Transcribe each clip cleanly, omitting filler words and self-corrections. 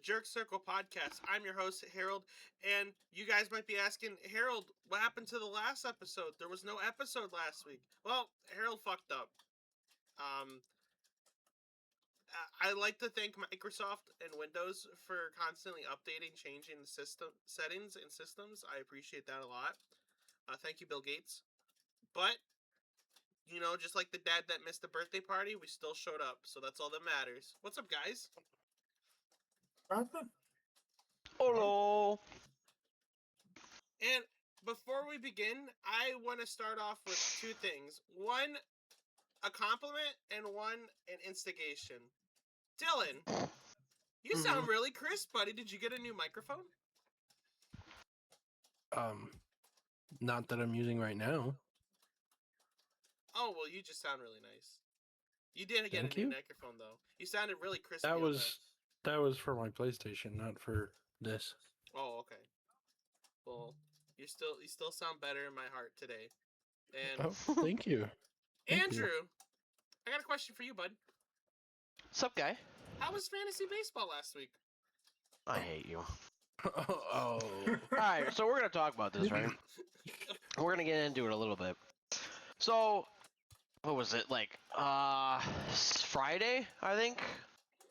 Jerk Circle podcast. I'm your host, Harold, and you guys might be asking, Harold, what happened to the last episode? There was no episode last week. Well, Harold fucked up. I like to thank Microsoft and Windows for constantly updating, changing the system settings and systems. I appreciate that a lot. Thank you, Bill Gates. But just like the dad that missed the birthday party, we still showed up, so that's all that matters. What's up, guys? Nothing. Hello. And before we begin, I want to start off with two things. One, a compliment, and one, an instigation. Dylan, you sound really crisp, buddy. Did you get a new microphone? Not that I'm using right now. Oh, well, you just sound really nice. You didn't get Thank a new you. microphone, though. You sounded really crispy. That was for my PlayStation, not for this. Oh, okay. Well, you still sound better in my heart today. And Oh, thank you. Thank Andrew, you. I got a question for you, bud. What's up, guy? How was fantasy baseball last week? I hate you. Oh. Alright, so we're gonna talk about this, right? We're gonna get into it a little bit. So, what was it, like, Friday, I think?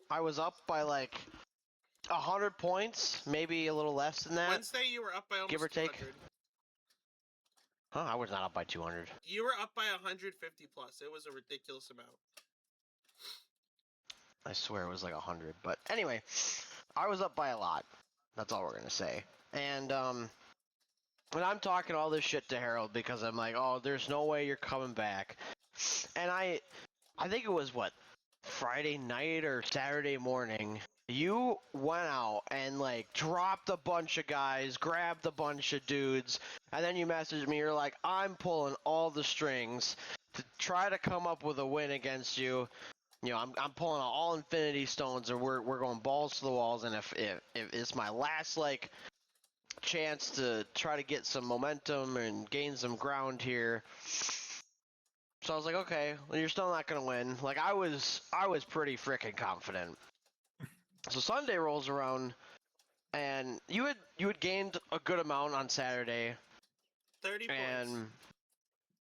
I was up by, like, 100 points, maybe a little less than that. Wednesday, you were up by almost Give or take. 200. Huh, I was not up by 200. You were up by 150 plus. It was a ridiculous amount. I swear it was like 100. But anyway, I was up by a lot. That's all we're gonna say. And I'm talking all this shit to Harold because I'm like, oh, there's no way you're coming back. And I think it was what, Friday night or Saturday morning. You went out and like dropped a bunch of guys, grabbed a bunch of dudes, and then you messaged me. You're like, I'm pulling all the strings to try to come up with a win against you. You know, I'm pulling out all Infinity Stones, or we're going balls to the walls. And if it's my last like chance to try to get some momentum and gain some ground here. So I was like, okay, well, you're still not gonna win. Like I was pretty freaking confident. So Sunday rolls around, and you had gained a good amount on Saturday. 30 and points.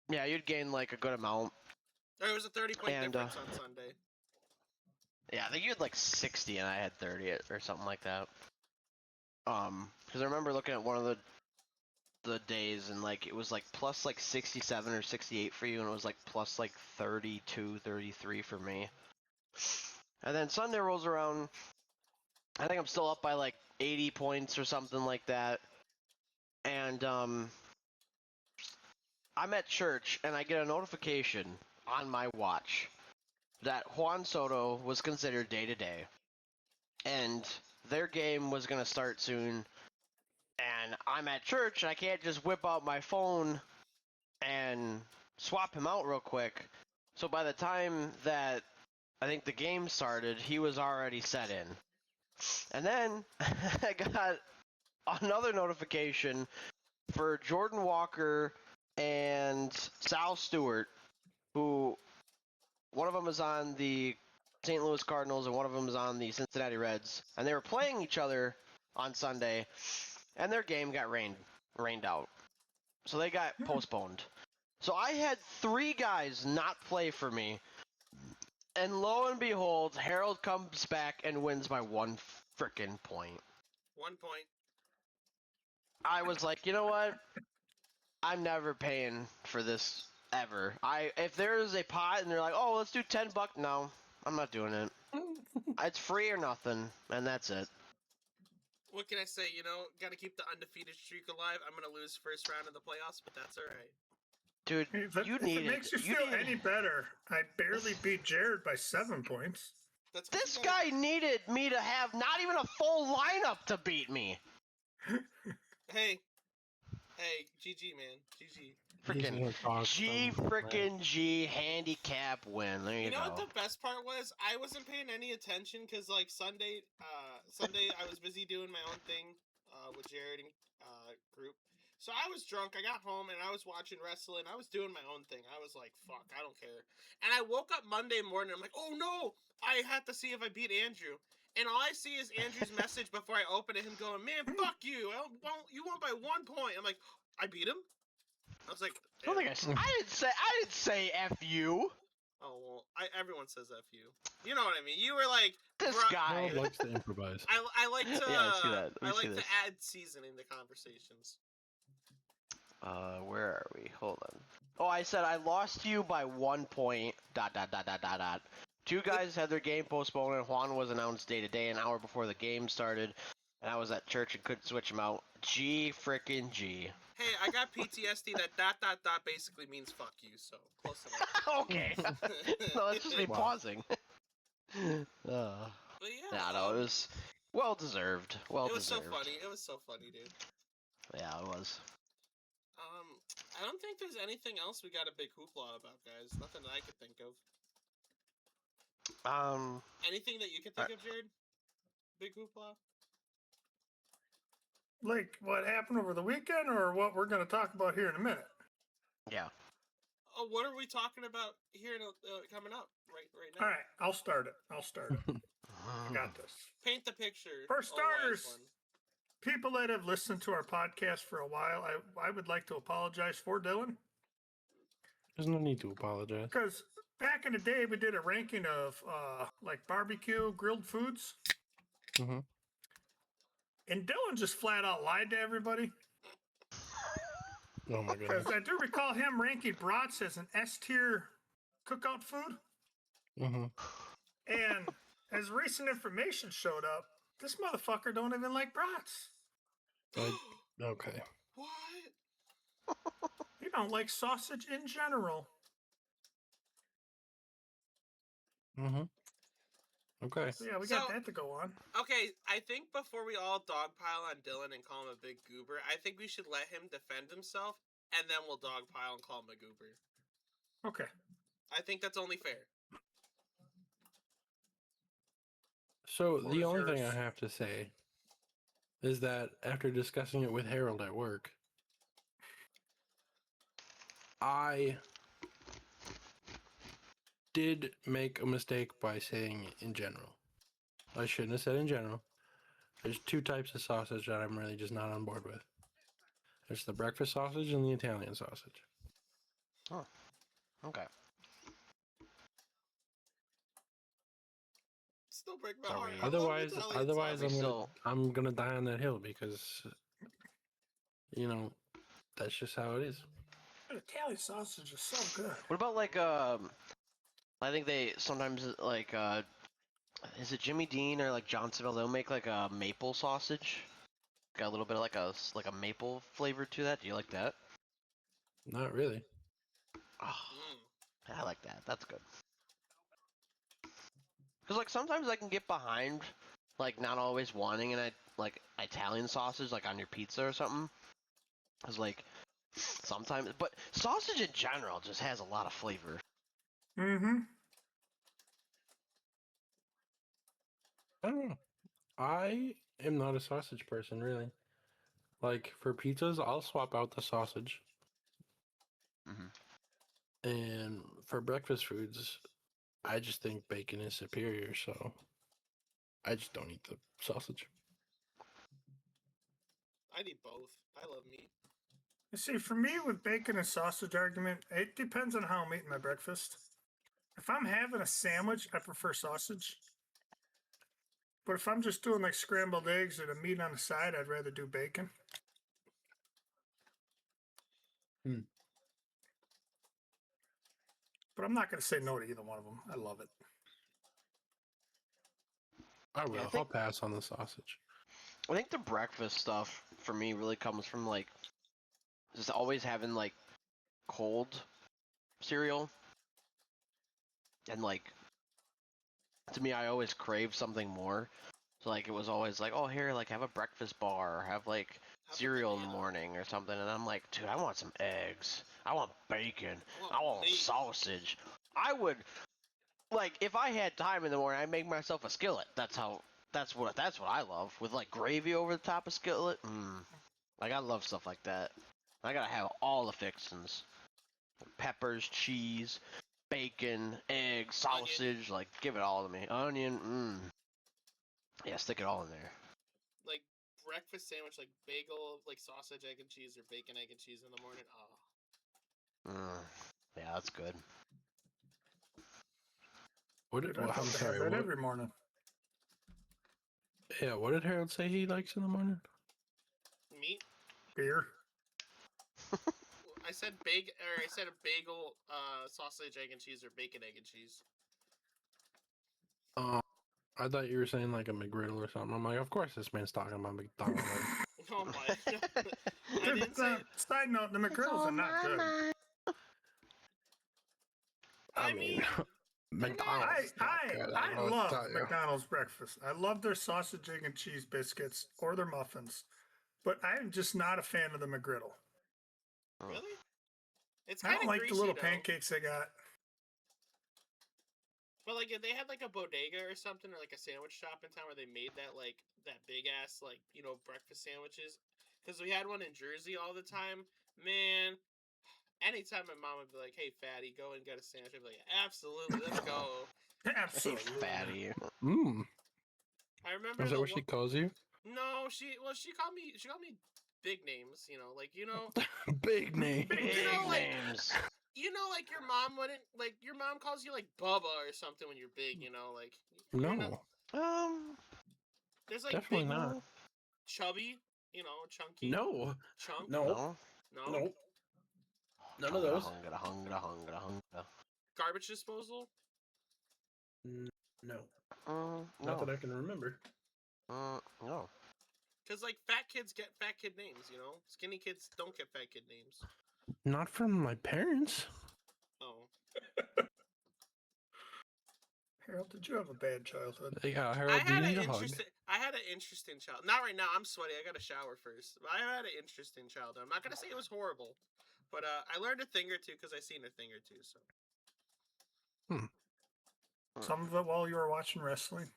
Yeah, you'd gained like a good amount. There was a 30-point And, difference on Sunday. Yeah, I think you had like 60 and I had 30 or something like that. Because I remember looking at one of the days and like it was like plus like 67 or 68 for you, and it was like plus like 32, 33 for me. And then Sunday rolls around. I think I'm still up by like 80 points or something like that. And I'm at church and I get a notification on my watch that Juan Soto was considered day-to-day. And their game was going to start soon. And I'm at church and I can't just whip out my phone and swap him out real quick. So by the time that I think the game started, he was already set in. And then I got another notification for Jordan Walker and Sal Stewart, who one of them is on the St. Louis Cardinals and one of them is on the Cincinnati Reds, and they were playing each other on Sunday, and their game got rained out. So they got postponed. So I had 3 guys not play for me, and lo and behold, Harold comes back and wins by 1 frickin' point. 1 point. I was like, you know what? I'm never paying for this ever. If there's a pot and they're like, oh, let's do $10, no, I'm not doing it. It's free or nothing, and that's it. What can I say? Got to keep the undefeated streak alive. I'm going to lose first round of the playoffs, but that's all right. Dude, If you it need makes it. you feel any better, I barely beat Jared by 7 points. This guy needed me to have not even a full lineup to beat me. Hey, GG, man. GG. Frickin' G handicap win. There you You know go. what the best part was? I wasn't paying any attention because, like, Sunday I was busy doing my own thing with Jared and group. So I was drunk. I got home and I was watching wrestling. I was doing my own thing. I was like, fuck, I don't care. And I woke up Monday morning. I'm like, oh no, I had to see if I beat Andrew. And all I see is Andrew's message before I open it. Him going, "Man, fuck you! You won by 1 point." I'm like, I beat him. I was like, I don't think I didn't say F you. oh well, everyone says F you. You know what I mean? You were like, This "Bruh, guy. Harold likes to improvise. I like to. Yeah, I see that. I We see like to this. add seasoning to conversations. Where are we? Hold on. Oh, I said I lost you by 1 point. ... Two guys had their game postponed, and Juan was announced day to day an hour before the game started. And I was at church and couldn't switch him out. G frickin' G. Hey, I got PTSD that ... basically means fuck you. So close enough. Okay. No, that's just me Wow. pausing. But yeah, Yeah, no, it was well deserved. Well it was so deserved. funny. It was so funny, dude. Yeah, it was. I don't think there's anything else we got a big hoopla about, guys. Nothing that I could think of. Anything that you could think of, Jared? Big hoopla? Like what happened over the weekend, or what we're going to talk about here in a minute? Yeah. Oh, what are we talking about here coming up right now? All right, I'll start it. I got this. Paint the picture. For oh, wise starters, one. People that have listened to our podcast for a while, I would like to apologize for Dylan, There's no need to apologize. because back in the day we did a ranking of like barbecue grilled foods, Mhm. and Dylan just flat out lied to everybody. Oh my Because goodness. I do recall him ranking brats as an S tier cookout food, Mm-hmm. and as recent information showed up, this motherfucker don't even like brats. Okay. What? He don't like sausage in general. Mm-hmm. Okay. So yeah, we got So- that to go on. Okay, I think before we all dogpile on Dylan and call him a big goober, I think we should let him defend himself, and then we'll dogpile and call him a goober. Okay. I think that's only fair. So Floor the is only thing I yours. have to say is that after discussing it with Harold at work, I did make a mistake by saying in general. I shouldn't have said in general. There's two types of sausage that I'm really just not on board with. There's the breakfast sausage and the Italian sausage. Okay. Still break my So heart. we- I love Otherwise, Italian otherwise sausage. I'm gonna die on that hill because, that's just how it is. Italian sausage is so good. What about like I think they sometimes like is it Jimmy Dean or like Johnsonville? They'll make like a maple sausage. Got a little bit of like a maple flavor to that. Do you like that? Not really. Oh, Mm. I like that. That's good. Cause like sometimes I can get behind like not always wanting an like Italian sausage like on your pizza or something. Cause like sometimes, but sausage in general just has a lot of flavor. Mm-hmm. I don't know. I am not a sausage person, really. Like, for pizzas, I'll swap out the sausage. Mhm. And for breakfast foods, I just think bacon is superior, so I just don't eat the sausage. I need both. I love meat. You see, for me with bacon and sausage argument, it depends on how I'm eating my breakfast. If I'm having a sandwich, I prefer sausage. But if I'm just doing like scrambled eggs and a meat on the side, I'd rather do bacon. But I'm not going to say no to either one of them. I love it. I will. I I'll think- pass on the sausage. I think the breakfast stuff for me really comes from like just always having like cold cereal. And like to me I always crave something more. So like it was always like, oh here, like have a breakfast bar or have like Have a cereal in the banana. morning or something, and I'm like, dude, I want some eggs. I want bacon. want I want meat. sausage. I would like if I had time in the morning, I'd make myself a skillet. That's what I love with like gravy over the top of skillet. Like I love stuff like that. I gotta have all the fixings: peppers, cheese, bacon, eggs, sausage. Like give it all to me. Onion. Yeah, stick it all in there. Like breakfast sandwich, like bagel, like sausage, egg and cheese, or bacon, egg and cheese in the morning. Oh, Yeah, that's good. What Dude, did, I'd well, I'm love to have sorry. that What, every morning. yeah, what did Harold say he likes in the morning? meat. Beer. I said I said a bagel, sausage, egg and cheese, or bacon, egg and cheese. I thought you were saying like a McGriddle or something. I'm like, of course this man's talking about McDonald's. Oh my! I Dude, didn't say. side note, the McGriddles are not good. I mean, McDonald's. is not good, I will love tell you. McDonald's breakfast. I love their sausage, egg, and cheese biscuits or their muffins, but I'm just not a fan of the McGriddle. really? It's I kind don't of like greasy the little though. pancakes they got. But like, if they had like a bodega or something, or like a sandwich shop in town where they made that like that big ass like breakfast sandwiches, because we had one in Jersey all the time. Man, anytime my mom would be like, "Hey, fatty, go and get a sandwich," I'd be like, "Absolutely, let's go." Hey, Absolutely. fatty. Mmm. I remember Is that the what she calls you? No, she called me big names, like Big name. Big like names. like your mom wouldn't like your mom calls you like Bubba or something when you're big, like No, you're not, there's like definitely big not. chubby, chunky, No, chunk, no, no, no, none of those. Hunga. garbage disposal. No, No. not that I can remember. No. Because like fat kids get fat kid names, skinny kids don't get fat kid names. Not from my parents. Oh, Harold, did you have a bad childhood? Yeah, Harold, do you need a hug? I had an interesting child. Not right now. I'm sweaty. I got to shower first. But I had an interesting childhood. I'm not gonna say it was horrible, but I learned a thing or two because I seen a thing or two. So Some of it while you were watching wrestling.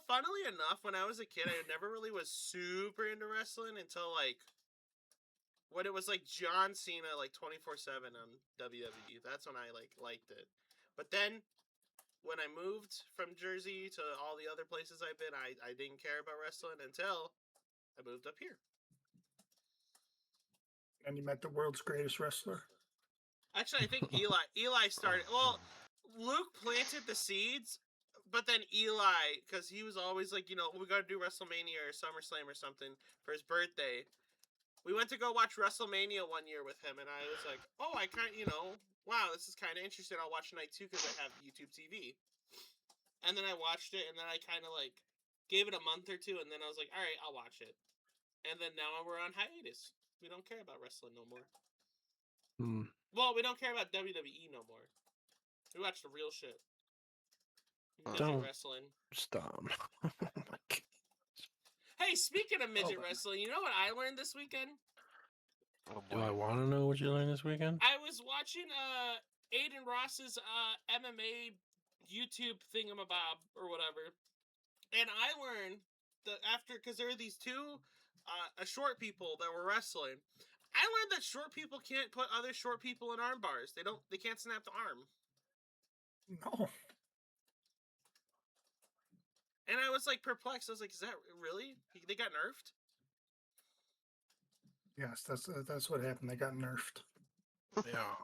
funnily enough, when I was a kid, I never really was super into wrestling until like when it was like John Cena like 24/7 on WWE. That's when I like liked it. But then when I moved from Jersey to all the other places I've been, I didn't care about wrestling until I moved up here. And you met the world's greatest wrestler. Actually, I think Eli started. Well, Luke planted the seeds, but then Eli, because he was always like, we got to do WrestleMania or SummerSlam or something for his birthday. We went to go watch WrestleMania one year with him, and I was like, oh, I kind of, wow, this is kind of interesting. I'll watch night 2 because I have YouTube TV. And then I watched it, and then I kind of like gave it a month or two, and then I was like, all right, I'll watch it. And then now we're on hiatus. We don't care about wrestling no more. Well, we don't care about WWE no more. We watch the real shit. Midget wrestling. Stop. Hey, speaking of midget wrestling, you know what I learned this weekend? Oh, Do I want to know what you learned this weekend? I was watching Aiden Ross's MMA YouTube thingamabob or whatever, and I learned that because there are these two short people that were wrestling. I learned that short people can't put other short people in arm bars. They can't snap the arm. No. And I was like perplexed. I was like, is that really? They got nerfed? Yes, that's what happened. They got nerfed. Yeah.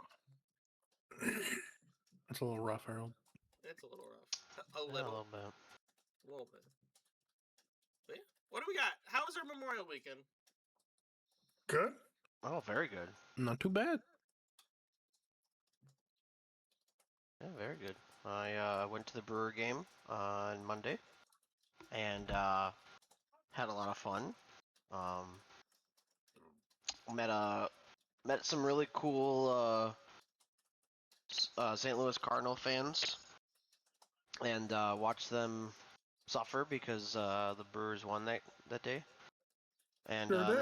That's a little rough, Harold. It's a little rough. A little bit. A little bit. But yeah. What do we got? How was our Memorial weekend? Good. Oh, very good. Not too bad. Yeah, very good. I went to the Brewer game on Monday, and had a lot of fun. Met some really cool St. Louis Cardinal fans, and watched them suffer because the Brewers won that day, and Sure did.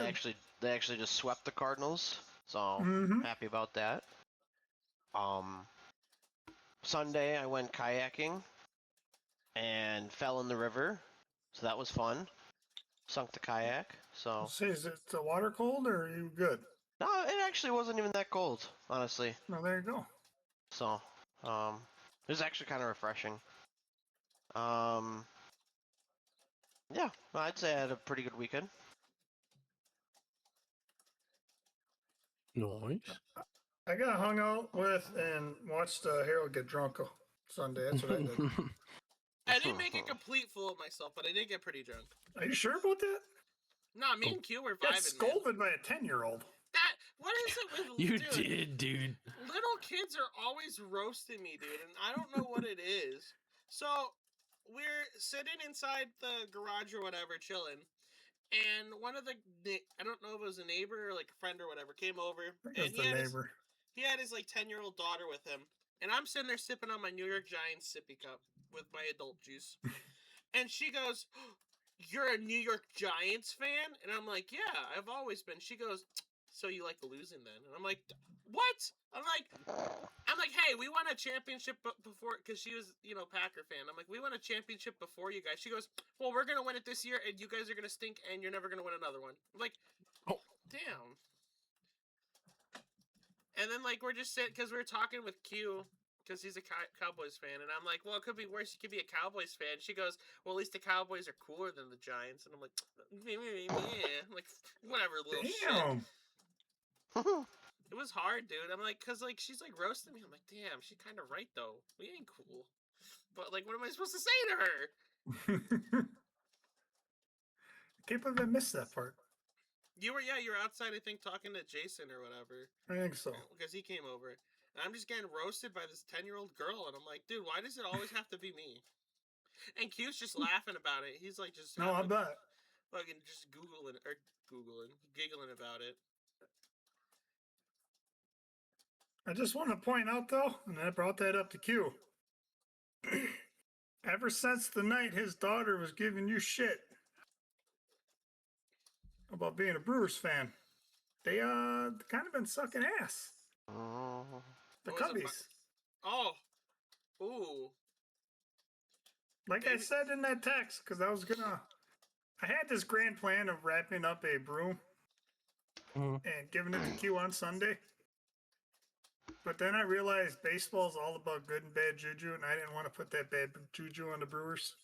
they actually just swept the Cardinals. So Mhm. happy about that. Sunday I went kayaking and fell in the river, so that was fun. Sunk the kayak, so Say, is it the water cold or are you good? no, it actually wasn't even that cold, honestly. No, there you go. So, it was actually kind of refreshing. Yeah, I'd say I had a pretty good weekend. Nice. I got hung out with and watched Harold get drunk Sunday. That's what I did. I didn't make a complete fool of myself, but I did get pretty drunk. Are you sure about that? No, me and Q were Got vibing, man. scolded by a 10-year-old. That what is it with You dude? did, dude. Little kids are always roasting me, dude, and I don't know what it is. So we're sitting inside the garage or whatever, chilling, and one of the I don't know if it was a neighbor or like a friend or whatever came over, I think and it's the neighbor. he had his like 10-year-old daughter with him, and I'm sitting there sipping on my New York Giants sippy cup with my adult juice, and she goes, "You're a New York Giants fan?" And I'm like, "Yeah, I've always been." She goes, "So you like losing then?" And I'm like, "What?" I'm like, "Hey, we won a championship before," because she was, Packer fan. I'm like, "We won a championship before you guys." She goes, "Well, we're gonna win it this year, and you guys are gonna stink, and you're never gonna win another one." I'm like, Oh. damn. And then like we're just sitting because we were talking with Q. Because he's a Cowboys fan, and I'm like, well, it could be worse. You could be a Cowboys fan. She goes, well, at least the Cowboys are cooler than the Giants, and I'm like, yeah, like whatever, little shit. Damn. It was hard, dude. I'm like, cause like she's like roasting me. I'm like, damn, she's kind of right though. We ain't cool. But like, what am I supposed to say to her? I can't believe I missed that part. You were outside, I think, talking to Jason or whatever. I think so. Because he came over. And I'm just getting roasted by this 10-year-old girl, and I'm like, dude, why does it always have to be me? And Q's just laughing about it. He's like, just No, I bet. fucking just giggling about it. I just want to point out, though, and I brought that up to Q. Ever since the night his daughter was giving you shit about being a Brewers fan, they kind of been sucking ass. The What was it, Cubbies. Oh. Ooh. Like I said in that text, because I had this grand plan of wrapping up a brew Mhm. and giving it to Q on Sunday. But then I realized baseball's all about good and bad juju, and I didn't want to put that bad juju on the Brewers.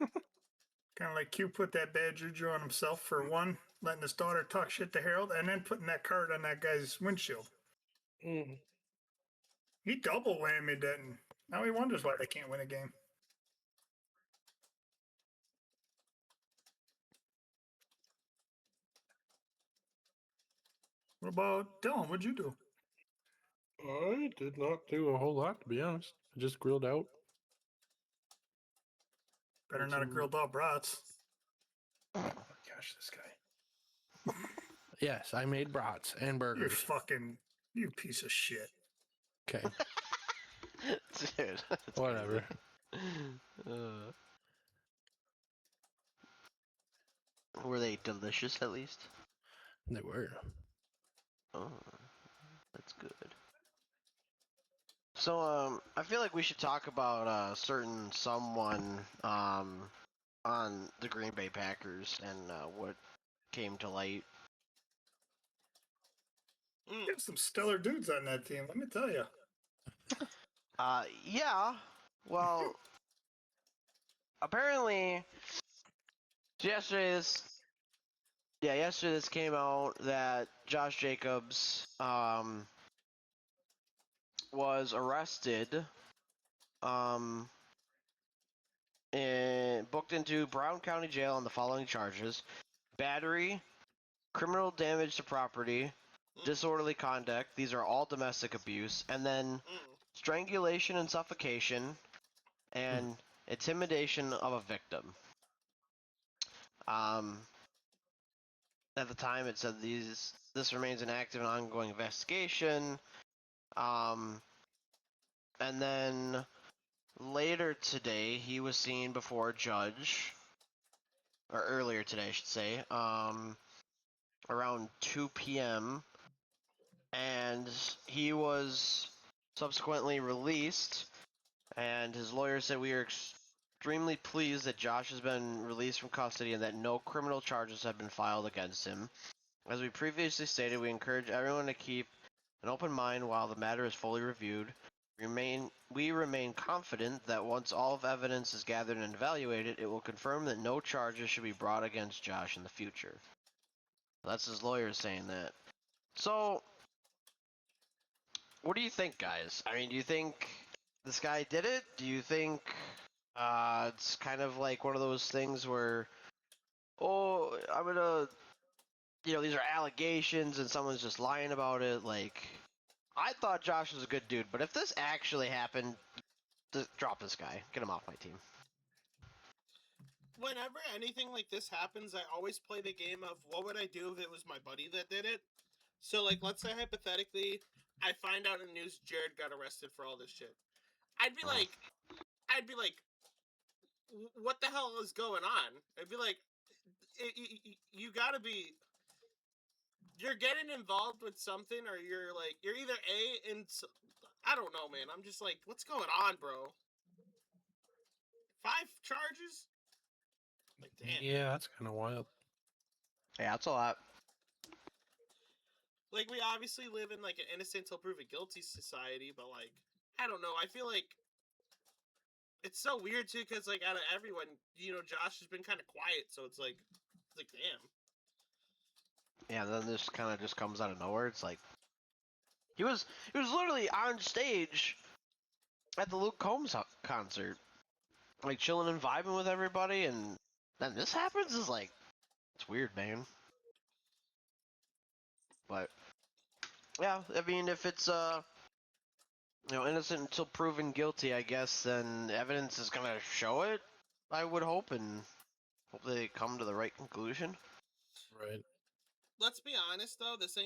Kind of like Q put that bad juju on himself for one, letting his daughter talk shit to Harold, and then putting that card on that guy's windshield. Mm. He double whammied it, and now he wonders why they can't win a game. What about Dylan? What'd you do? I did not do a whole lot, to be honest. I just grilled out. Better not have grilled out brats. Oh my gosh, this guy. Yes, I made brats and burgers. You piece of shit. Okay, Dude. whatever. Were they delicious at least? They were. Oh, that's good. So, I feel like we should talk about a certain someone on the Green Bay Packers and what came to light. There's some stellar dudes on that team, let me tell you. Yeah. Well, apparently, yesterday this came out that Josh Jacobs was arrested and booked into Brown County Jail on the following charges: battery, criminal damage to property, disorderly conduct. These are all domestic abuse, and then strangulation and suffocation, and intimidation of a victim. At the time, it said this remains an active and ongoing investigation. And then later today, he was seen before a judge, or earlier today, I should say, around 2 p.m. And he was subsequently released. And his lawyer said, "We are extremely pleased that Josh has been released from custody and that no criminal charges have been filed against him. As we previously stated, we encourage everyone to keep an open mind while the matter is fully reviewed. We remain confident that once all of evidence is gathered and evaluated, it will confirm that no charges should be brought against Josh in the future. That's his lawyer saying that. So, what do you think, guys? I mean, do you think this guy did it? Do you think it's kind of like one of those things where, oh, I'm gonna, these are allegations and someone's just lying about it? Like, I thought Josh was a good dude, but if this actually happened, drop this guy. Get him off my team. Whenever anything like this happens, I always play the game of what would I do if it was my buddy that did it. So, like, let's say hypothetically, I find out in the news Jared got arrested for all this shit. I'd be like, what the hell is going on? I'd be like, you gotta be, you're getting involved with something, or you're either I don't know, man. I'm just like, what's going on, bro? 5 charges? Like, damn. Yeah, that's kind of wild. Yeah, that's a lot. Like, we obviously live in, like, an innocent till proven guilty society, but, like, I don't know. I feel like it's so weird, too, because, like, out of everyone, Josh has been kind of quiet, so it's like, damn. Yeah, and then this kind of just comes out of nowhere. It's like, he was literally on stage at the Luke Combs concert, like, chilling and vibing with everybody, and then this happens? Is like, it's weird, man. But yeah, I mean, if it's innocent until proven guilty, I guess then evidence is gonna show it. I would hope, and hope they come to the right conclusion. Right. Let's be honest, though. This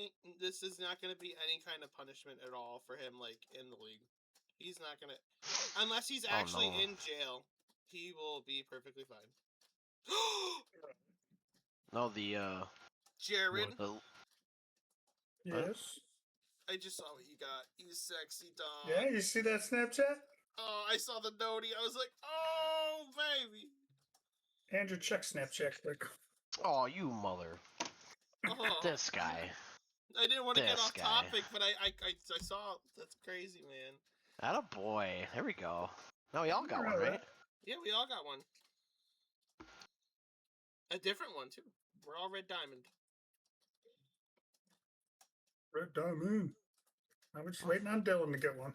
is not going to be any kind of punishment at all for him, like, in the league. He's not going to, unless he's actually in jail, he will be perfectly fine. No, Jared. Yes. I just saw what you got. You sexy dog. Yeah, you see that Snapchat? Oh, I saw the notey. I was like, oh, baby. Andrew, check Snapchat quick. Oh, you mother. Oh. This guy. I didn't want to get This off guy. topic, but I saw. That's crazy, man. Atta boy. There we go. No, y'all got one, right? Yeah, we all got one. A different one, too. We're all Red Diamond. Red Diamond. I'm just waiting on Dylan to get one.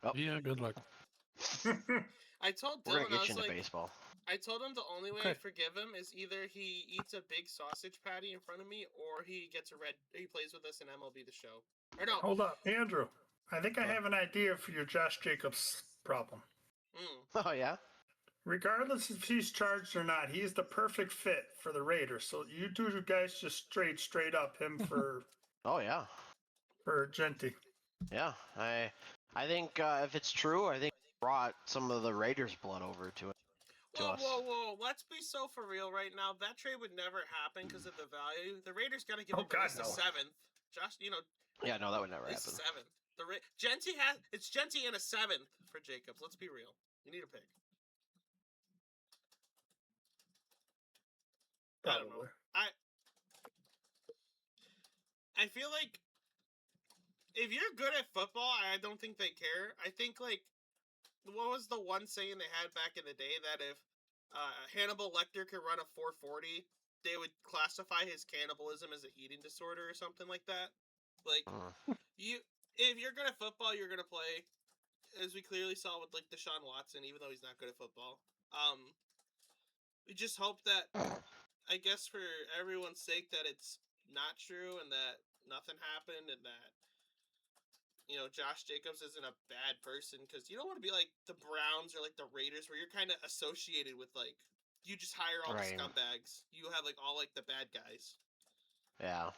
Oh. Yeah, good luck. I told We're Dylan, gonna I get you was into like, baseball. I told him the only way I Okay. forgive him is either he eats a big sausage patty in front of me, or he plays with us in MLB The Show. Or no. Hold up, Andrew. I think I have an idea for your Josh Jacobs problem. Oh, yeah? Regardless if he's charged or not, he's the perfect fit for the Raiders. So you two guys just straight up him for Oh, yeah. for Genty. Yeah. I think if it's true, I think he brought some of the Raiders' blood over to it. Whoa. Let's be so for real right now. That trade would never happen because of the value. The Raiders got to give up at least a 7th. Josh, Yeah, no, that would never at least a happen. 7th. It's Genty and a 7th for Jacobs. Let's be real. You need a pick. I don't know. I feel like if you're good at football, I don't think they care. I think, like, what was the one saying they had back in the day that if Hannibal Lecter could run a 4.40, they would classify his cannibalism as an eating disorder or something like that? Like, if you're good at football, you're gonna play, as we clearly saw with, like, Deshaun Watson, even though he's not good at football. We just hope that, I guess for everyone's sake, that it's not true and that nothing happened and that, Josh Jacobs isn't a bad person, because you don't want to be like the Browns or like the Raiders where you're kind of associated with, like, you just hire all the scumbags. You have, like, all, like, the bad guys. Yeah.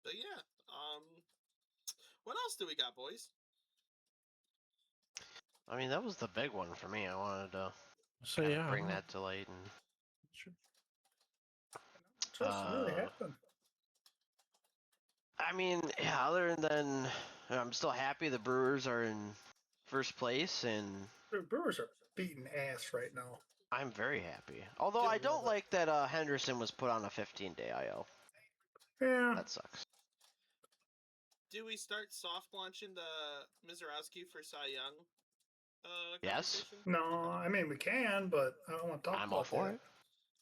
But yeah, what else do we got, boys? I mean, that was the big one for me. I wanted to So kinda yeah, bring that to light. And Trust really happened. I mean, yeah, other than I'm still happy the Brewers are in first place, and The Brewers are beating ass right now. I'm very happy. Although Good I don't with it. like that Henderson was put on a 15-day IL. Yeah. That sucks. Do we start soft launching the Mizorowski for Cy Young? Yes. Conversation? No, Okay. I mean we can, but I don't want to talk I'm about all for that. it.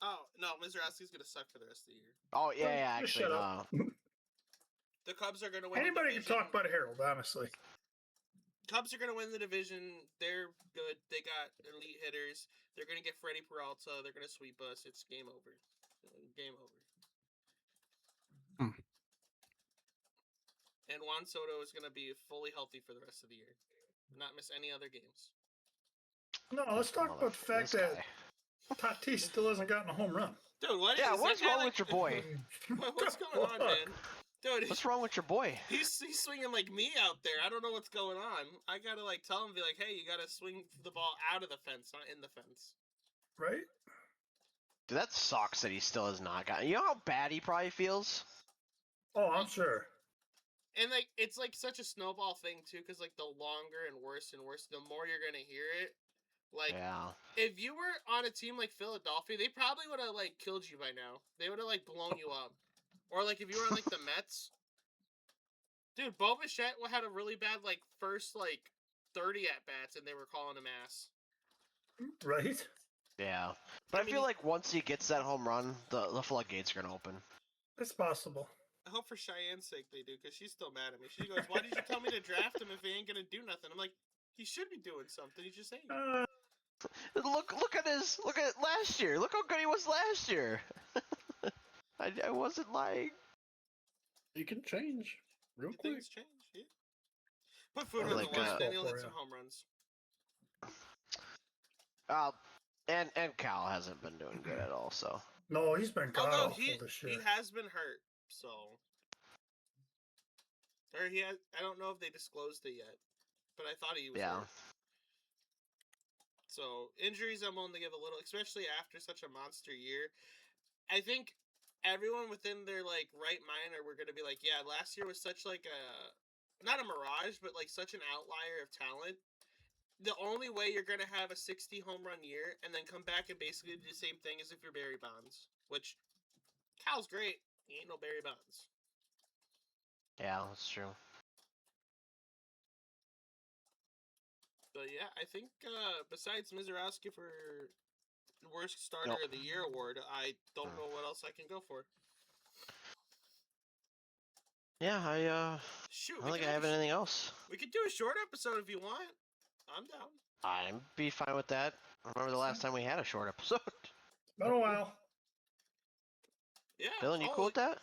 Oh no, Mizorowski's gonna suck for the rest of the year. Oh yeah, Just actually, shut no. up. The Cubs are gonna win. Anybody the can division. talk about Harold, honestly. Cubs are gonna win the division. They're good. They got elite hitters. They're gonna get Freddie Peralta. They're gonna sweep us. It's game over. Game over. Hmm. And Juan Soto is gonna be fully healthy for the rest of the year. Not miss any other games. No, let's talk about the fact This that guy. Tatis still hasn't gotten a home run. Dude, what Yeah, is what's that guy wrong like, with your boy? What's going on, man? Dude, What's wrong with your boy? he's swinging like me out there. I don't know what's going on. I gotta like tell him, be like, hey, you gotta swing the ball out of the fence, not in the fence. Right? Dude, that sucks that he still has not gotten. You know how bad he probably feels? Oh, I'm sure. And like it's like such a snowball thing too, because like the longer and worse, the more you're gonna hear it. Like Yeah. if you were on a team like Philadelphia, they probably would have like killed you by now. They would have like blown you up. Or like if you were on like the Mets, dude, Bo Bichette had a really bad like first like 30 at bats, and they were calling him ass. Right? Yeah. But I, mean, feel like once he gets that home run, the floodgates are gonna open. It's possible. I hope for Cheyenne's sake they do, because she's still mad at me. She goes, "Why did you tell me to draft him if he ain't gonna do nothing?" I'm like, he should be doing something. He just ain't. Look at last year. Look how good he was last year. I wasn't lying. You can change real quick. Things change. Yeah. Put food on Like, the line, then he'll for hit ya. some home runs. And Cal hasn't been doing good at all. So No, he's been god Although awful this year. he has been hurt, so or he has. I don't know if they disclosed it yet, but I thought he was. yeah. Hurt. So injuries, I'm willing to give a little, especially after such a monster year. I think everyone within their like right mind we're gonna be like, yeah, last year was such like a not a mirage, but like such an outlier of talent. The only way you're gonna have a 60 home run year and then come back and basically do the same thing as if you're Barry Bonds, which Cal's great. He ain't no Barry Bonds. Yeah, that's true. But yeah, I think besides Mizorowski for worst starter of the year award, I don't know what else I can go for. Yeah, Shoot, I don't think I have anything else. We could do a short episode if you want. I'm down. I'd be fine with that. I remember the last time we had a short episode. Been a while. Yeah. Dylan, you cool with that?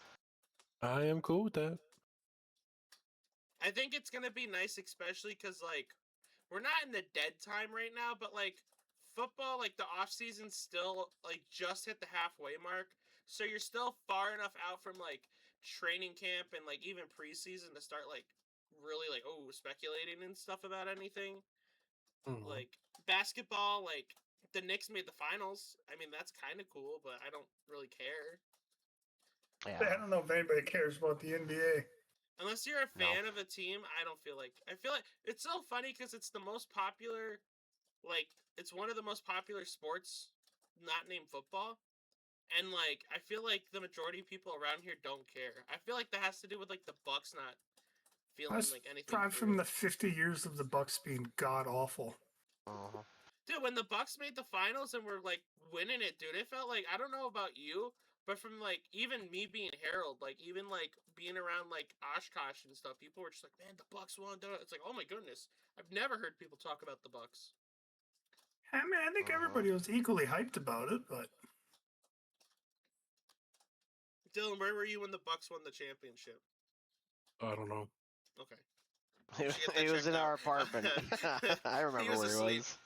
I am cool with that. I think it's gonna be nice, especially because like we're not in the dead time right now, but like football, like the off season still like just hit the halfway mark, so you're still far enough out from like training camp and like even preseason to start like really like speculating and stuff about anything. Mhm. Like basketball, like the Knicks made the finals. I mean that's kind of cool, but I don't really care. Yeah. I don't know if anybody cares about the NBA. Unless you're a fan of a team, I feel like it's so funny because it's the most popular, like it's one of the most popular sports, not named football, and like I feel like the majority of people around here don't care. I feel like that has to do with like the Bucks not feeling That's like anything. probably to from it. the 50 years of the Bucks being god awful. Uh-huh. Dude, when the Bucks made the finals and were like winning it, dude, it felt like I don't know about you. But from like even me being Harold, like even like being around like Oshkosh and stuff, people were just like, "Man, the Bucks won." It's like, oh my goodness, I've never heard people talk about the Bucks. I mean, I think everybody was equally hyped about it, but Dylan, where were you when the Bucks won the championship? I don't know. Okay, He was in checked our out. apartment. I remember was where asleep. he was.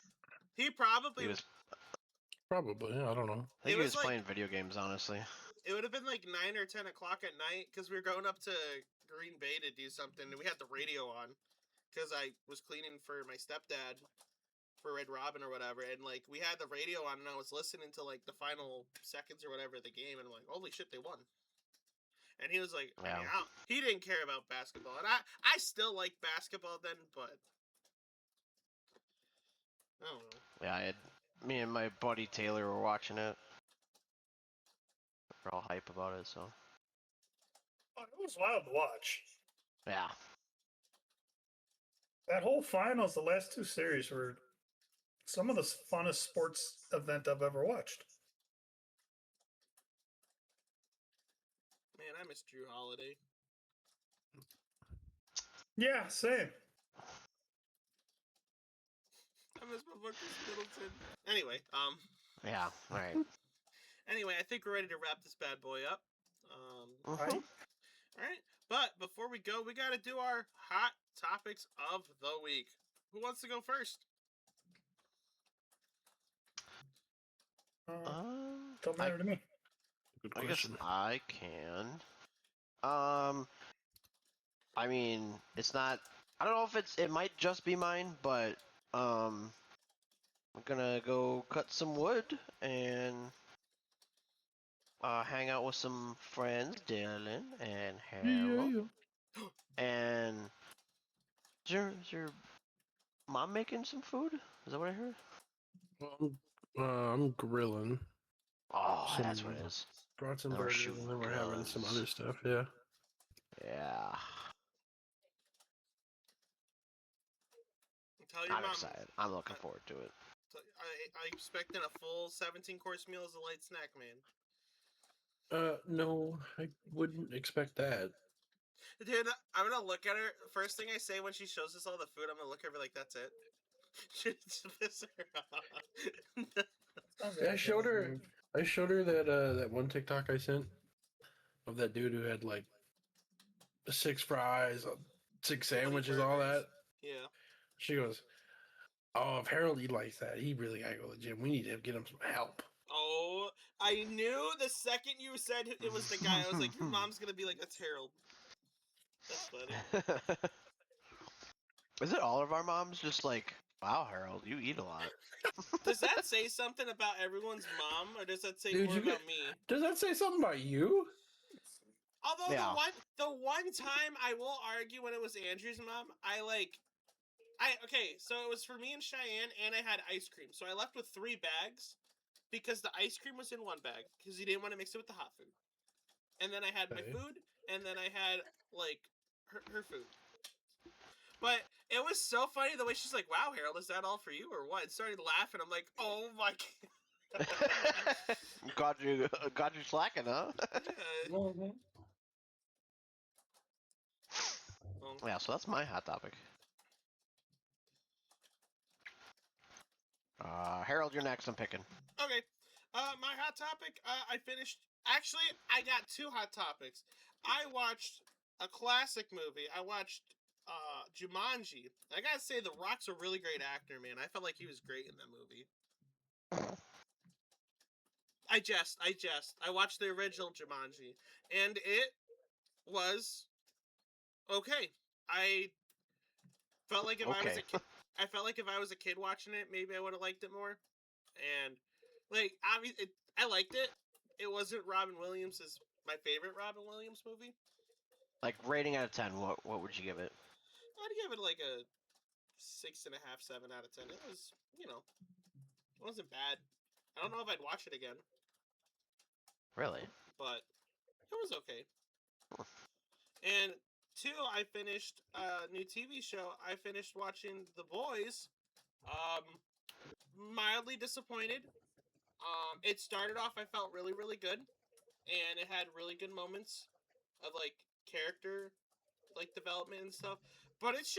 he probably He was. Probably. I don't know. I think It he was was like- playing video games, honestly. It would have been like 9 or 10 o'clock at night because we were going up to Green Bay to do something, and we had the radio on because I was cleaning for my stepdad for Red Robin or whatever, and like we had the radio on, and I was listening to like the final seconds or whatever of the game, and I'm like, holy shit, they won. And he was like, I mean, he didn't care about basketball, and I still like basketball then, but I don't know. Yeah, Me and my buddy Taylor were watching it. We're all hype about it, so Oh, it was wild to watch. yeah. That whole finals, the last two series were some of the funnest sports event I've ever watched. Man, I miss Drew Holiday. Yeah, same. I miss my Chris Middleton. Anyway, Yeah, alright. anyway, I think we're ready to wrap this bad boy up. Right? All right, but before we go, we got to do our hot topics of the week. Who wants to go first? Don't matter to me. Good I guess question. I can. I mean, it's not. I don't know if it might just be mine, but I'm gonna go cut some wood and hang out with some friends, Dylan and Harold. And is your mom making some food? Is that what I heard? Well, I'm grilling. Oh, that's what it is. Brought some And we're burgers, shooting and then we're having some guns. other stuff. Yeah. Yeah, Tell your I'm mom. excited. I'm looking forward to it. I expecting a full 17-course meal as a light snack, man. No, I wouldn't expect that. Dude, I'm gonna look at her. First thing I say when she shows us all the food, I'm gonna look at her like, "That's it." Just piss her off. I showed her. I showed her that one TikTok I sent of that dude who had like 6 fries, 6 sandwiches, all that. Yeah. She goes, "Oh, if Harold likes that, he really gotta go to the gym. We need to get him some help." Oh, I knew the second you said it was the guy. I was like, your mom's gonna be like, "That's Harold." That's funny. Is it all of our moms just like, wow, Harold, you eat a lot? Does that say something about everyone's mom, or does that say Dude, more you about get- me? Does that say something about you? Although Yeah. the one time I will argue when it was Andrew's mom, so it was for me and Cheyenne, and I had ice cream. So I left with 3 bags because the ice cream was in one bag because he didn't want to mix it with the hot food. And then I had my Okay. food, and then I had like her food. But it was so funny the way she's like, "Wow, Harold, is that all for you or what?" And started laughing. I'm like, "Oh my god." got you slacking, huh? Yeah. Well, Yeah, so that's my hot topic. Harold, you're next. I'm picking. okay. My hot topic. I finished. Actually, I got 2 hot topics. I watched a classic movie. I watched Jumanji. I gotta say, The Rock's a really great actor, man. I felt like he was great in that movie. I jest. I watched the original Jumanji, and it was okay. I felt like if I was Okay. a kid, I felt like if I was a kid watching it, maybe I would have liked it more. And like, obviously, I liked it. It wasn't Robin Williams' my favorite Robin Williams movie. Like rating out of 10, what would you give it? I'd give it like a 6.5, 7 out of 10. It was, it wasn't bad. I don't know if I'd watch it again, Really? but it was okay. And 2, I finished a new TV show. I finished watching The Boys. Mildly disappointed. It started off, I felt really, really good, and it had really good moments of like character, like development and stuff. But it's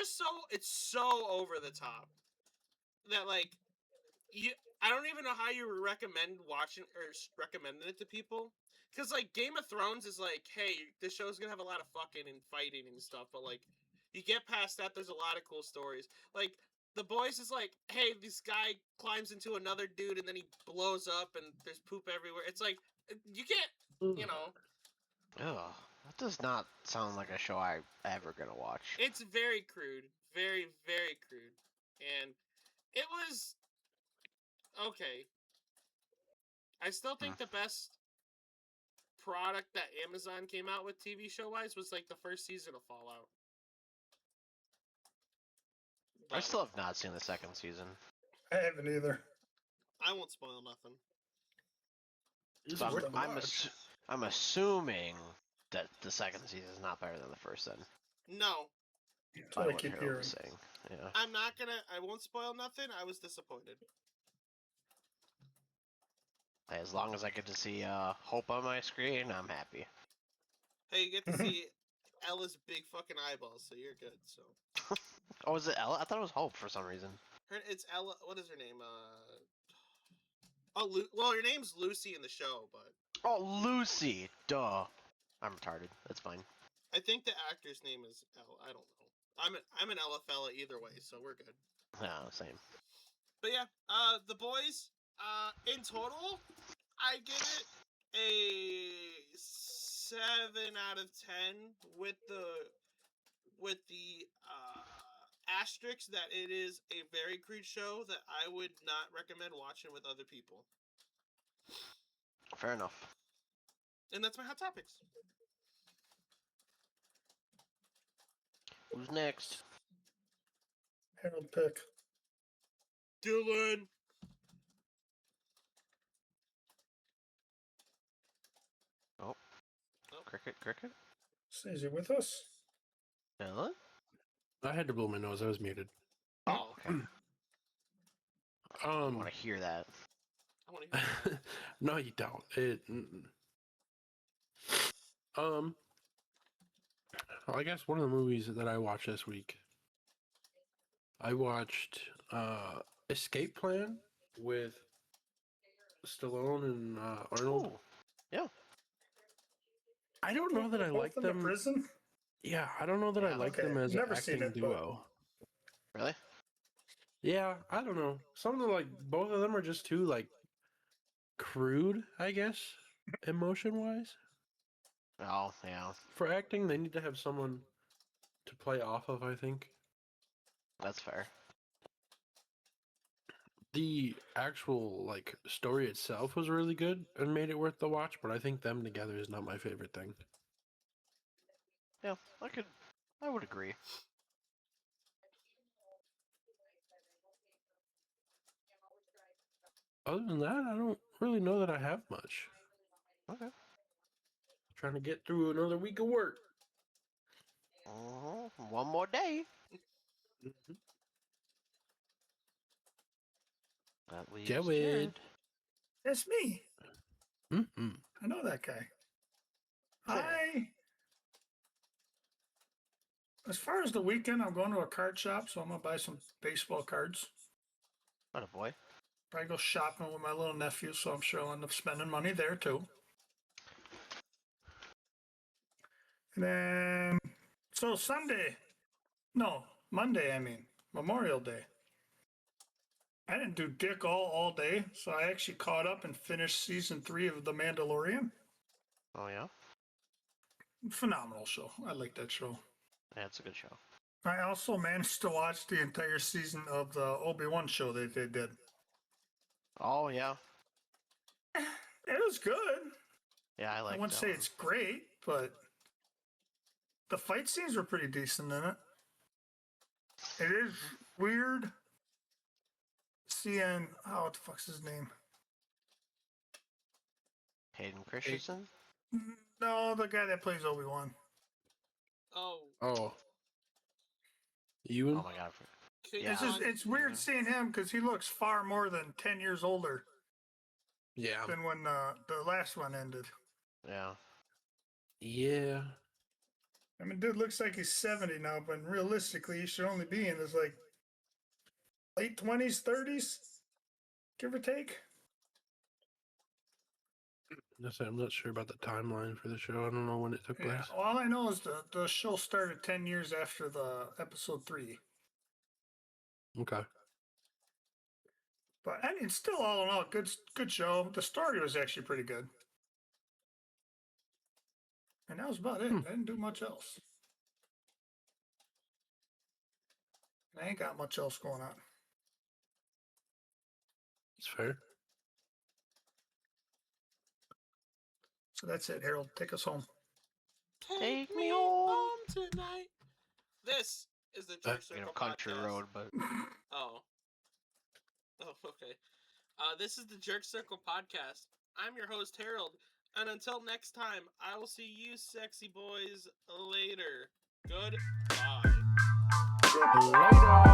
so over the top that like I don't even know how you recommend watching or recommending it to people. Because, like, Game of Thrones is like, hey, this show's gonna have a lot of fucking and fighting and stuff, but, like, you get past that, there's a lot of cool stories. Like, The Boys is like, hey, this guy climbs into another dude and then he blows up and there's poop everywhere. It's like, you can't, Ugh, that does not sound like a show I'm ever gonna watch. It's very crude. Very, very crude. And it was okay. I still think the best product that Amazon came out with TV show wise was like the first season of Fallout. I still have not seen the second season. I haven't either. I won't spoil nothing. So Worth the I'm watch. I'm assuming that the second season is not better than the first. Then No, That's by what I what keep Harold hearing. was saying. Yeah. I'm not gonna. I won't spoil nothing. I was disappointed. Hey, as long as I get to see Hope on my screen, I'm happy. Hey, you get to see Ella's big fucking eyeballs, so you're good. So Oh, is it Ella? I thought it was Hope for some reason. it's Ella. What is her name? Well, her name's Lucy in the show, but Oh, Lucy. Duh. I'm retarded. That's fine. I think the actor's name is Ella. I don't know. I'm an Ella fella either way, so we're good. No, same. But yeah, the boys. In total, I give it a 7 out of 10 with the asterisk that it is a very crude show that I would not recommend watching with other people. Fair enough. And that's my hot topics. Who's next? Harold pick. Dylan. Cricket? So is he with us? Ella? I had to blow my nose. I was muted. Oh, okay. I Um, want to hear that. I want to hear. no, you don't. Well, I guess one of the movies that I watched this week, I watched Escape Plan with Stallone and Arnold. Ooh. Yeah. I don't know that I Both like in the them. prison? Yeah, I don't know that I Yeah. like Okay, them as never an seen acting it, but- duo. Really? Yeah, I don't know. Some of the both of them are just too crude, I guess, emotion wise. Oh, yeah. For acting, they need to have someone to play off of, I think. That's fair. The actual story itself was really good and made it worth the watch, but I think them together is not my favorite thing. Yeah, I would agree. Other than that, I don't really know that I have much. Okay. Trying to get through another week of work. One more day. Mhm. That leaves Jared. Jared. That's me. Mm-hmm. I know that guy. Yeah. As far as the weekend, I'm going to a card shop, so I'm gonna buy some baseball cards. What a boy. Probably go shopping with my little nephew, so I'm sure I'll end up spending money there too. And then, so Monday, I mean, Memorial Day. I didn't do dick all day, so I actually caught up and finished season 3 of The Mandalorian. Oh, yeah? Phenomenal show. I like that show. Yeah, it's a good show. I also managed to watch the entire season of the Obi-Wan show that they did. Oh, yeah. It was good. Yeah, I I like wouldn't that say one. it's great, but the fight scenes were pretty decent in it. It is weird seeing, what the fuck's his name? Hayden Christensen? No, the guy that plays Obi-Wan. Oh, Oh. Ewan? Oh, my God. King Yeah. It's weird Yeah. seeing him because he looks far more than 10 years older Yeah. than when the last one ended. Yeah. Yeah. I mean, dude looks like he's 70 now, but realistically, he should only be in his late 20s, 30s, give or take. I'm not sure about the timeline for the show. I don't know when it took Yeah. place. All I know is the show started 10 years after the episode 3. Okay. But I mean, still all in all, good show. The story was actually pretty good. And that was about it. I didn't do much else. I ain't got much else going on. It's fair. So that's it, Harold. Take us home. Take me home tonight. This is the Church Circle Country Podcast. Road, but Oh. Oh, okay. This is the Jerk Circle podcast. I'm your host, Harold. And until next time, I will see you sexy boys later. Goodbye. Later.